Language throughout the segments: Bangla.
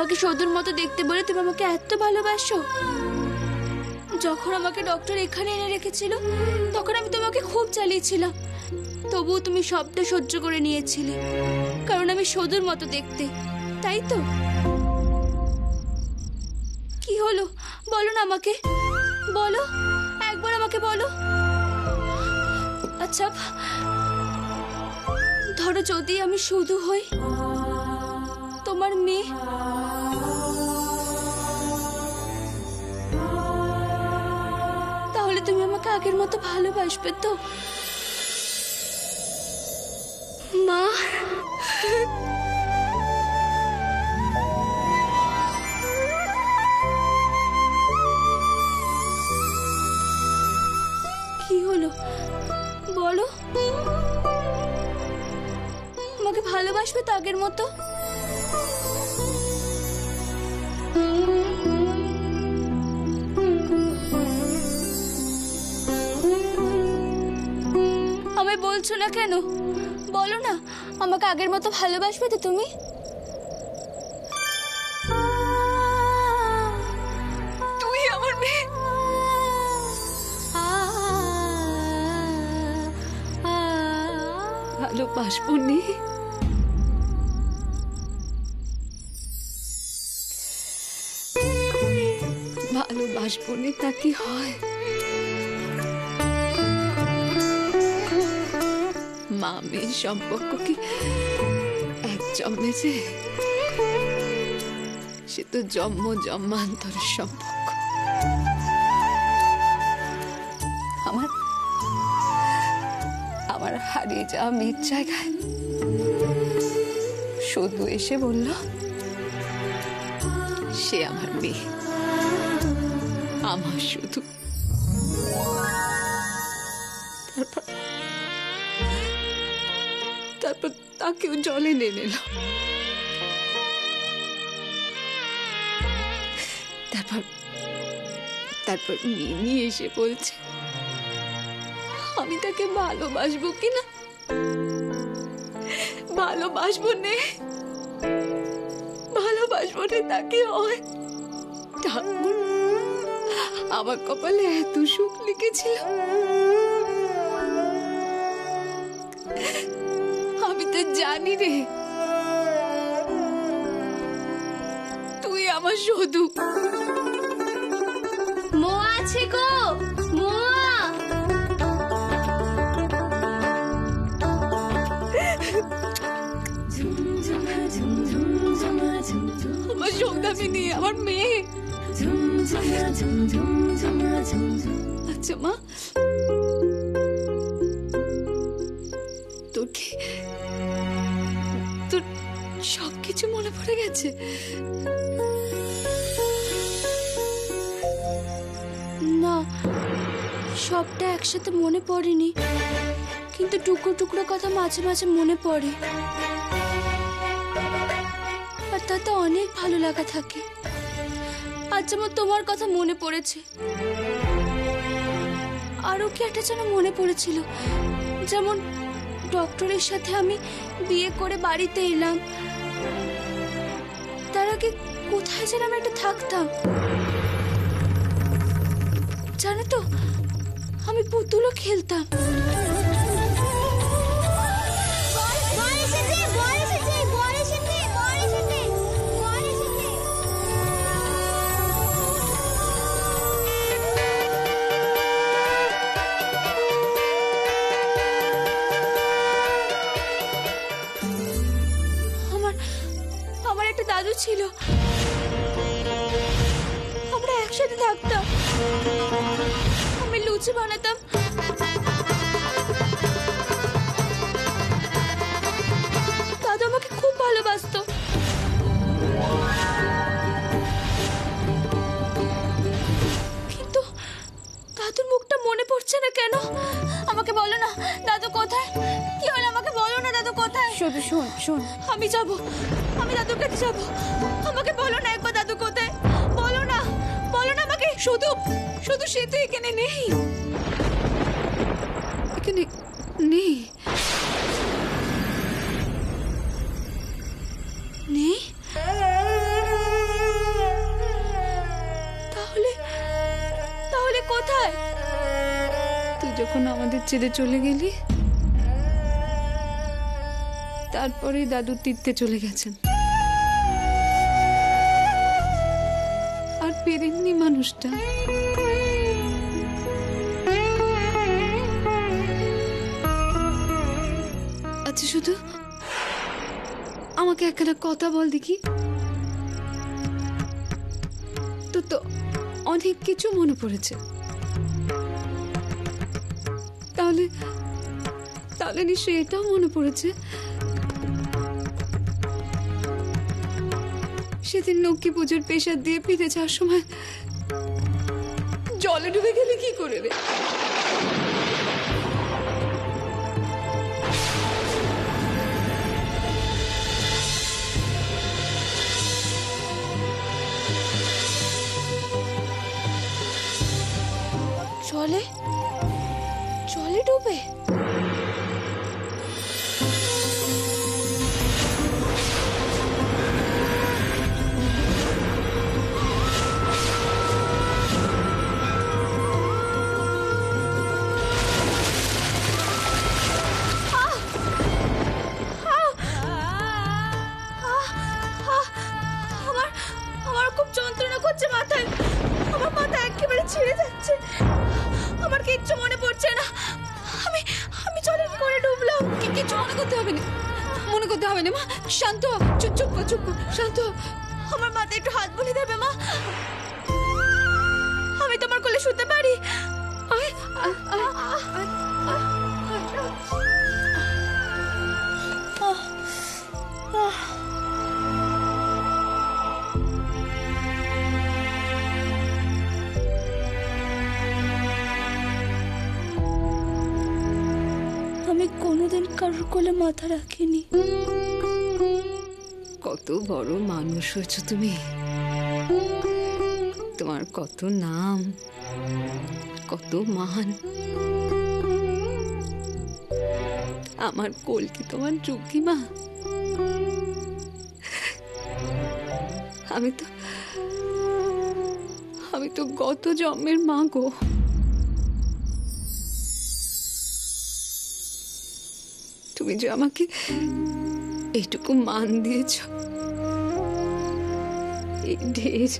আমাকে সদুর মতো দেখতে বলে তুমি আমাকে এত ভালোবাসো? যখন আমাকে ডক্টর এখানে এনে রেখেছিল তখন আমি তোমাকে খুব চালিয়েছিলাম, তবুও তুমি সবটা সহ্য করে নিয়েছিলে, কারণ আমি সদুর মতো দেখতে, তাই তো? কি হলো বলো না আমাকে, বলো, একবার আমাকে বলো। আচ্ছা ধরো যদি আমি শুধু হই তোমার মেয়ে, তাহলে তুমি আমাকে আগের মতো ভালোবাসবে তো? মা, কি হলো বলো, আমাকে ভালোবাসবে তো আগের মতো? আমায় বলছো না কেন, বলো না, আমাকে আগের মতো ভালোবাসবে তো তুমি? তুই আমার মেয়ে। ভালোবাসবো নে, ভালোবাসবো নে, তা কি হয়? মা মেয়ের সম্পর্ক কি এক জন্মেছে? সে তো জন্ম জন্মান্তরের সম্পর্ক। আমার আমার হারিয়ে যাওয়া মেয়ের জায়গায় শুধু এসে বলল সে আমার মেয়ে, আমার শুধু। তারপর তাকেও জলে নিয়ে নিল। তারপর মিমি এসে বলছে আমি তাকে ভালোবাসবো কিনা। ভালোবাসবো নে, ভালোবাসবো নে, তাকে হয়। ঠাকুর আমার কপালে এত সুখ লিখেছিল, আমি তো জানি রে তুই আমার শুধু। মোয়া আছে গো, মোয়া। আমার সৌদামিনী, আমার মেয়ে। আচ্ছা মা, তোর কি তোর সবকিছু মনে পড়ে গেছে? না, সবটা একসাথে মনে পড়েনি, কিন্তু টুকরো টুকরো কথা মাঝে মাঝে মনে পড়ে, আর তাতে অনেক ভালো লাগা থাকে। আজ যেমন তোমার কথা মনে পড়েছে, আরো কি একটা যেন মনে পড়েছিল, যেমন ডক্টরের সাথে আমি বিয়ে করে বাড়িতে এলাম, তার আগে কোথায় যেন আমি একটা থাকতাম, জানো তো আমি পুতুলও খেলতাম। আমার একটা দাদু ছিল, আমরা একসাথে থাকতাম, আমি লুচি বানাতাম, দাদু আমাকে খুব ভালোবাসতো। কিন্তু দাদুর মুখটা মনে পড়ছে না কেন? আমাকে বলো না দাদু কোথায়, কি হলো আমাকে বলো না দাদু কোথায়। শুধু শোন শোন, আমি যাব, আমি দাদুর কাছে যাব, আমাকে বলো না একবার দাদু কোথায়, বলো না আমাকে। শুধু শুধু সে তো এখানে নেই, এখানে নেই। নেই? পরিবার ছেড়ে চলে গেলি, তারপরেই দাদু তীর্থে চলে গেছেন। আর ফেরেননি মানুষটা। আচ্ছা, শুধু আমাকে একটা কথা বল দেখি, তো তো অনেক কিছু মনে পড়েছে, তাহলে তাহলে নিশ্চয়ই এটাও মনে পড়েছে সেদিন লক্ষ্মী পুজোর পেশার দিয়ে ফিরে যাওয়ার সময় জলে ডুবে গেলে কি করে রে? জলে জলে ডুবে? আমার খুব যন্ত্রণা করছে মাথায়, আমার মাথা একেবারে ছিঁড়ে যাচ্ছে, আমার কিচ্ছু মনে পড়ছে না। আমি আমি জলে কি করে ডুবলাম? কিছু মনে করতে হবে না, মনে করতে হবে না মা, শান্ত হ, চুপ চুপ কর, চুপ কর, শান্ত হ। আমার মাথায় একটু হাত বুলিয়ে দেবে মা? আমি তোমার কোলে শুতে পারি? আয়, আয়, আয়, আয়, আমি কোনোদিন কারোর কোলে মাথা রাখিনি। কত বড় মানুষ হয়েছো তুমি, তোমার কত নাম, কত মান। আমার কোল কি তোমার যোগ্যী মা? আমি তো গত জন্মের মা গো। তুমি যে আমাকে এইটুকু মান দিয়েছ, এই ঢের।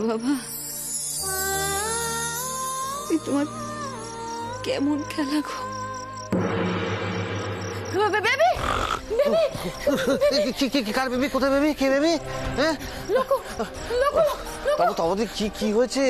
বাবা, তোমার কেমন খেলা গো? কার বেবি? কোথায় বেবি? কে বেবি? হ্যাঁ, তবে কি হয়েছে?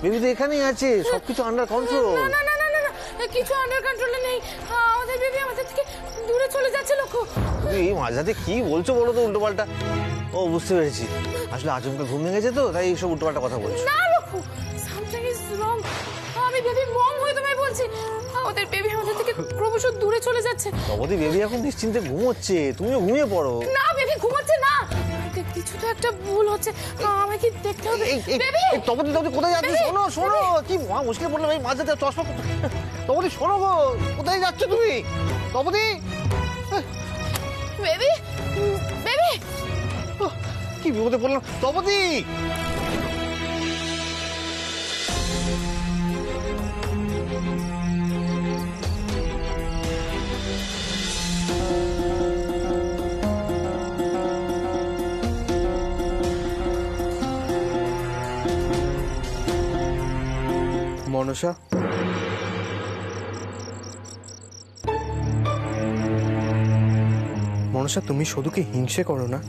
বেবি তো এখানেই আছে, সবকিছু আন্ডার কন্ট্রোল। না না না না না, কিছু আন্ডার কন্ট্রোলে নেই। আমাদের বেবি আমাদের থেকে দূরে চলে যাচ্ছে। লক্ষ্য, এই মাঝরাতে কি বলছো বলো তো উল্টো পাল্টা? ও, বুঝতে পেরেছি, আসলে আচমকা ঘুম ভেঙেছে তো, তাই এইসব উল্টো পাল্টা কথা বলছো। না লক্ষ্য, সামথিং ইজ রং। আমি বেবি মম হয়ে তোমায় বলছি, আমাদের বেবি আমাদের থেকে ক্রমশ দূরে চলে যাচ্ছে। তবদি বেবি এখন নিশ্চিন্তে ঘুমোচ্ছে, তুমিও ঘুমিয়ে পড়ো। না, বেবি ঘুমাচ্ছে না, কিছু তো একটা ভুল হচ্ছে, আমাকে দেখতে হবে। বেবি, তবদি কোথায় যাচ্ছ? শোনো শোনো, কি মুশকিল পড়লাম এই মাঝরাতে, চশমা। তবদি শোনো গো, কোথায় যাচ্ছ তুমি? তবদি, বেবি, বেবি, কি বিপদে পড়লাম। তবদি, মনসা, মনসা, তুমি শুধুকে হিংসে করো না।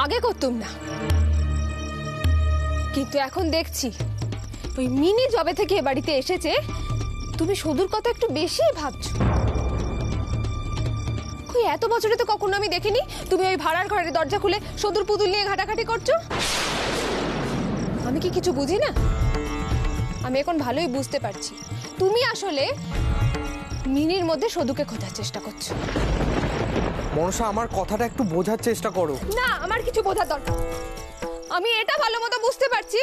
আগে করতুম না, কিন্তু এখন দেখছি ওই মিনি জবে থেকে এ বাড়িতে এসেছে, তুমি শুধুর কথা একটু বেশি ভাবছো। কই, এত বছরে তো কখনো আমি দেখিনি তুমি ওই ভাড়ার ঘরের দরজা খুলে সদুর পুতুল নিয়ে ঘাটাঘাটি করছো। আমি কি কিছু বুঝি না? আমি এখন ভালোই বুঝতে পারছি তুমি আসলে মিনির মধ্যে সদুকে খোঁজার চেষ্টা করছো। মনসা, আমার কথাটা একটু বোঝার চেষ্টা করো। না, আমার কিছু বোঝার দরকার। আমি এটা ভালো মতো বুঝতে পারছি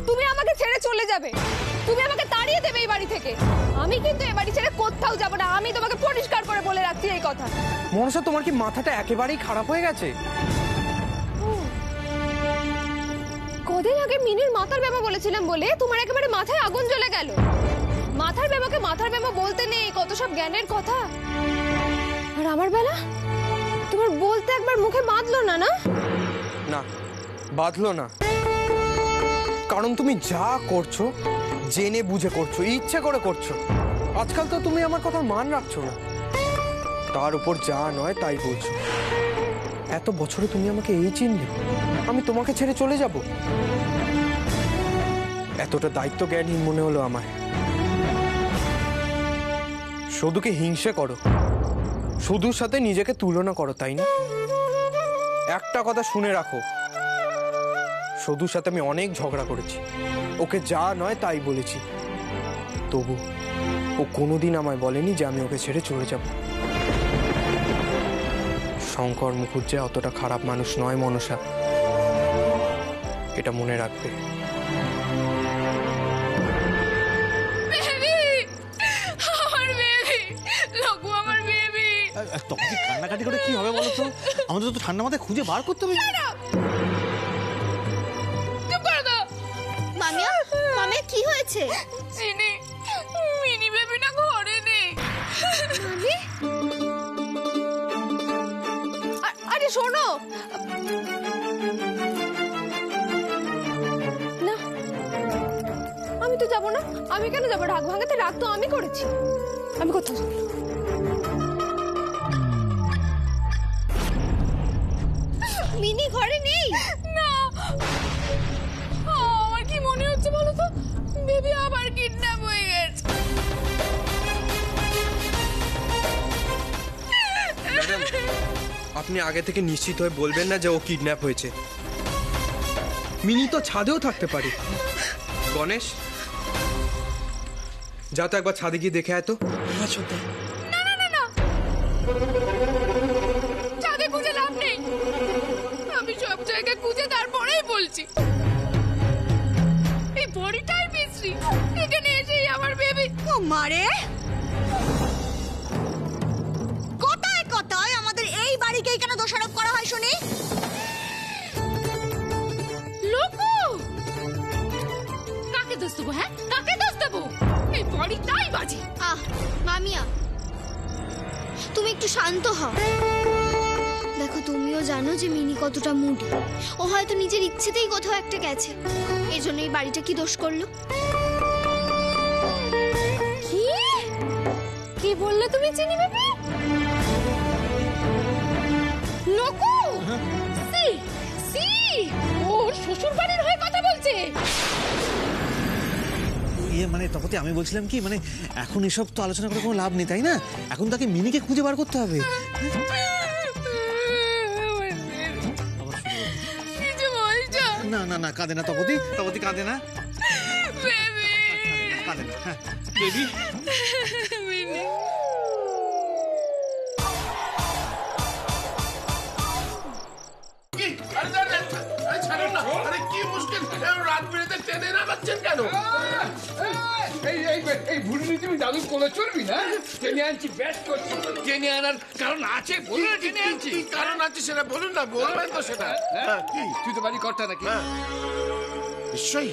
তুমি আমাকে ছেড়ে চলে যাবে, তুমি আমাকে তাড়িয়ে দেবে এই বাড়ি থেকে। আমি কিন্তু এই বাড়ি ছেড়ে কোথাও যাব না, আমি তোমাকে পরিষ্কার করে বলে রাখছি এই কথা। মনসা, তোমার কি মাথাটা একেবারেই খারাপ হয়ে গেছে? কদিন আগে মিনির মাথার ব্যামা বলেছিলাম বলে তোমার একেবারে মাথায় আগুন জ্বলে গেল। মাথার ব্যামাকে মাথার ব্যামা বলতে নেই, কত সব জ্ঞানের কথা। আর আমার বেলা তোমার বলতে একবার মুখে বাঁধলো না। না না, বাঁধলো না, কারণ তুমি যা করছো জেনে বুঝে করছো, ইচ্ছে করে করছো। আজকাল তো তুমি আমার কথা মান রাখছো না, তার উপর যা নয় তাই বলছো। এত বছরে তুমি আমাকে এই চিনলে, আমি তোমাকে ছেড়ে চলে যাব? এতটা দায়িত্ব জ্ঞানহীন মনে হলো আমার। শুধুকে হিংসে করো, শুধুর সাথে নিজেকে তুলনা করো, তাই না? একটা কথা শুনে রাখো, শুধুর সাথে আমি অনেক ঝগড়া করেছি, ওকে যা নয় তাই বলেছি, তবু ও কোনোদিন আমায় বলেনি যে আমি ওকে ছেড়ে চলে যাব। শঙ্কর মুখুজ্জে অতটা খারাপ মানুষ নয় মনসা, এটা মনে রাখবে। তখন কান্নাকাটি করে কি হবে বলো তো? আমাদের তো ঠান্ডা মাথায় খুঁজে বার করতে হবে। মামিয়া, মামিয়া কি হয়েছে? মিনি বেবি না ঘরে নেই। আরে শোনো না, আমি তো যাবো না। আমি কেন যাবো? রাগ ভাঙাতে রাগ তো আমি করেছি। আমি কোথাও যাবো না। মিনি ঘরে নেই? না, আমার কি মনে হচ্ছে বলো তো, বেবি আবার কিডন্যাপ হয়ে গেছে। ম্যাডাম, আপনি আগে থেকে নিশ্চিত হয়ে বলবেন না যে ও কিডন্যাপ হয়েছে? মিনি তো ছাদেও থাকতে পারে। গণেশ, যা তো একবার ছাদে গিয়ে দেখে আয় তো। ছাদে খুঁজে লাভ নেই, আমি সব জায়গায় খুঁজে তারপরেই বলছি। এই বড়িটাই বিশ্রী, এখানে এসেই আমার বেবি। ও মারে, কোথায় কোথায় আমাদের এই বাড়িকেই কেন দোষারোপ করা হয় শুনি? লোকু, কাকে দোষ দেবো? হ্যাঁ, কাকে দোষ দেবো? এই বড়িটাই বাজে। মামিয়া, তুমি একটু শান্ত হও। দেখো, তুমিও জানো যে মিনি কতটা মুডি। ও হয়তো নিজের ইচ্ছেতেই কোথাও একটা গেছে, এই জন্য এই বাড়িটা কি দোষ করলো? কি কি বললে তুমি চিনি বেবি? লোকু, সি সি ও শ্বশুর বাড়ির হয়ে কথা বলছে। মানে তপতি, আমি বলছিলাম কি, মানে এখন এসব তো আলোচনা করে কোনো লাভ নেই, তাই না? এখন তাকে মিনিকে খুঁজে বার করতে হবে। কিছু বলছো? না না না, কাঁদে না তপতি, তপতি কাঁদে না, বেবি, কাঁদে না। হ্যাঁ বেবি, মিনি। এই ভুলনি তুমি দাদুর কোলে চলবি না? টেনে আনছি, ব্যাস করছি। টেনে আনার কারণ আছে, বলুন না টেনে আনছি। কারণ আছে সেটা বলুন না, বলবেন তো সেটা। কি তুই তো বাড়ি কর্তা নাকি? নিশ্চয়ই।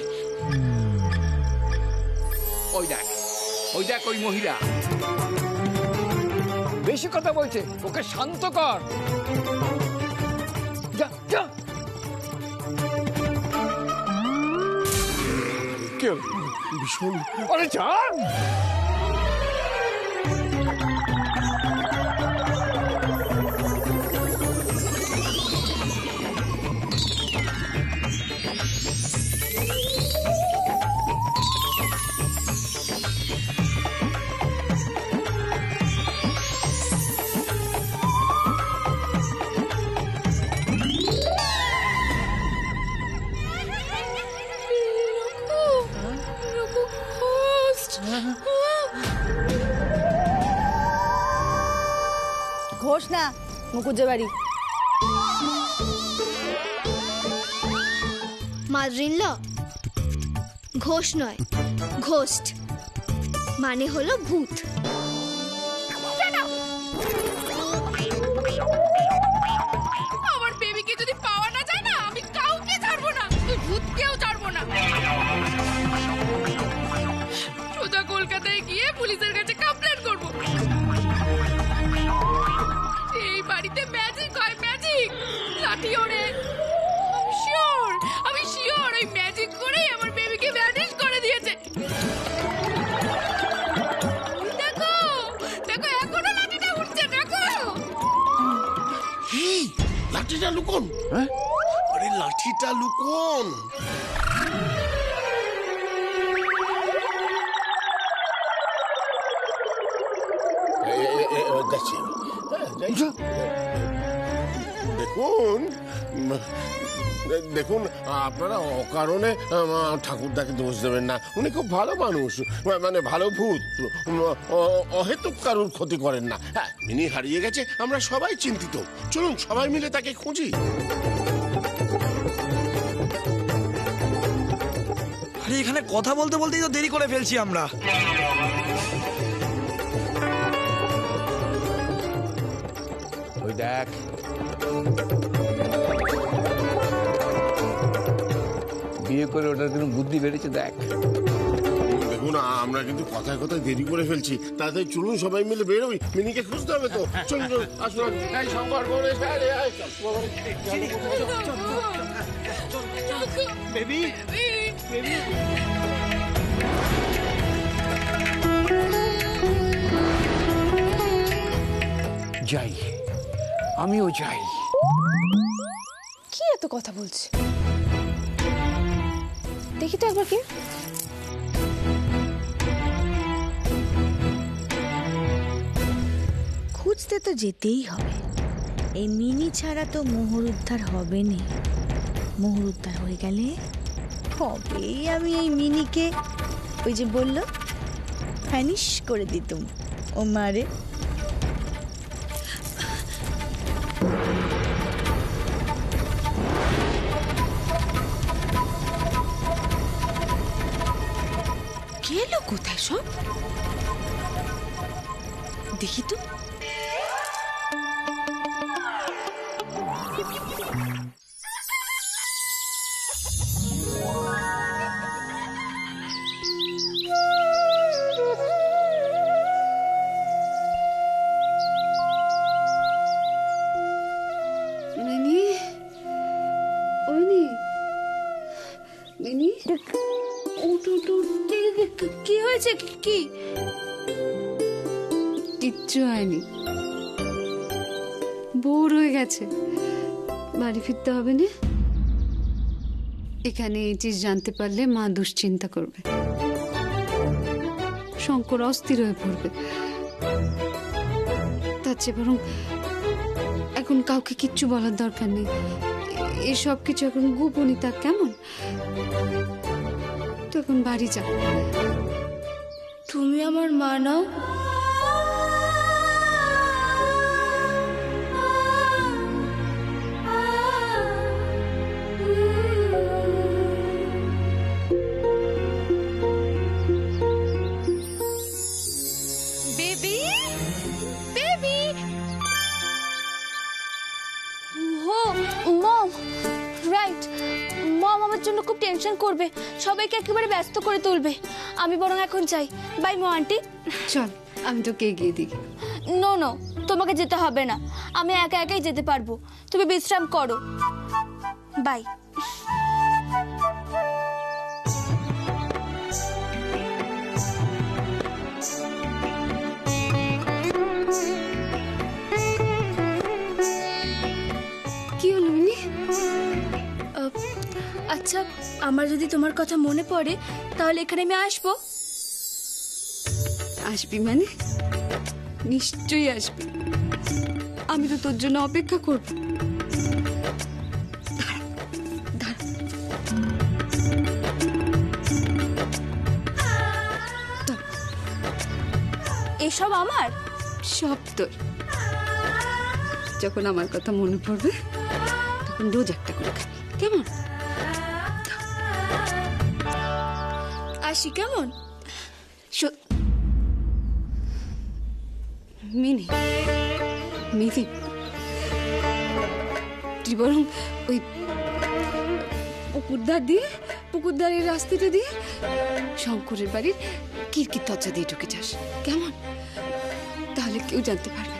ওই দেখ, ওই দেখ, ওই মহিলা বেশি কথা বলছে, ওকে শান্ত কর। যা যা। কেউ ভীষণ, আরে যা। লোকু, লোকু, হোস্ট। মুকুজ্জে বাড়ি। মাদ্রিনল ঘোষ নয়, ঘোস্ট মানে হলো ভূত। আমার বেবিকে যদি পাওয়া না যায় না, আমি কাউকে ছাড়বো না, তুই ভূতকেও ছাড়বো না। সোজা কলকাতায় গিয়ে পুলিশের কাছে কমপ্লেন করব। এই বাড়িতে ম্যাজিক হয়, ম্যাজিক। লাঠি ওড়ে। আমি শিওর ওই ম্যাজিক করেই আমার বেবিকে ভ্যানিশ করে দিয়েছে। দেখো দেখো, এখনো লাঠিটা উঠছে, দেখো। এই লাঠিটা লুকোন, হ্যাঁ আরে লাঠিটা লুকোন। যাচ্ছি, দেখুন দেখুন আপনারা অকারণে ঠাকুরদাকে দোষ দেবেন না। উনি খুব ভালো মানুষ, মানে ভালো ভূত, অহেতুক কারুর ক্ষতি করেন না। হ্যাঁ, মিনি হারিয়ে গেছে, আমরা সবাই চিন্তিত। চলুন সবাই মিলে তাকে খুঁজি। আরে এখানে কথা বলতে বলতেই তো দেরি করে ফেলছি আমরা। ওই দেখ, বিয়ে করে ওটার কোনো বুদ্ধি বেড়েছে দেখ। দেখুন আমরা কিন্তু কথায় কথায় দেরি করে ফেলছি, তাড়াতাড়ি চলুন সবাই মিলে বেরোই, মিনিকে খুঁজতে হবে তো। চলুন চলুন, আসুন। এই শঙ্কর গণেশ, আরে, আয়, বেবি বেবি যাই, আমিও যাই। কি এত কথা বলছে? দেখি তো একবার কি। খুঁজতে তো যেতেই হবে, এই মিনি ছাড়া তো মোহর উদ্ধার হবে না। মোহর উদ্ধার হয়ে গেলে কবেই আমি এই মিনিকে ওই যে বললো ভ্যানিশ করে দিতুম ও মারে। গেল কোথায় সব? দেখি তো। মিনি, ওইনি মিনি, উঠ উঠ উঠ। কি হয়েছে? কি? কিচ্ছু হয়নি, বোর হয়ে গেছে, বাড়ি ফিরতে হবে না। এখানে এই চিজ জানতে পারলে মা দুশ্চিন্তা করবে, শঙ্কর অস্থির হয়ে পড়বে। তার চেয়ে বরং এখন কাউকে কিচ্ছু বলার দরকার নেই। এসব কিছু এখন গোপনীয়তা, কেমন? তুই এখন বাড়ি যা। তুমি আমার মা নাও। Baby baby. হো মম, রাইট। মম আমার জন্য খুব টেনশন করবে, সবাইকে একেবারে ব্যস্ত করে তুলবে। আমি বরং এখন যাই। বাই মো আন্টি। চল, আমি তোকে এগিয়ে দিই। নো নো, তোমাকে যেতে হবে না, আমি একা একাই যেতে পারবো। তুমি বিশ্রাম করো। বাই। কি হলো মিনি? আচ্ছা, আমার যদি তোমার কথা মনে পড়ে তাহলে এখানে আমি আসবো। আসবি মানে? নিশ্চয়ই আসবি, আমি তো তোর জন্য অপেক্ষা করব। এসব আমার? সব তোর। যখন আমার কথা মনে পড়বে তখন রোজ একটা করে খাবি, কেমন? আসি কেমন? মিনি মিনি, তুই বরং ওই পুকুরদারের রাস্তাটা দিয়ে শঙ্করের বাড়ির কিরকির দরজা দিয়ে ঢুকে যাস, কেমন? তাহলে কেউ জানতে পারবে না।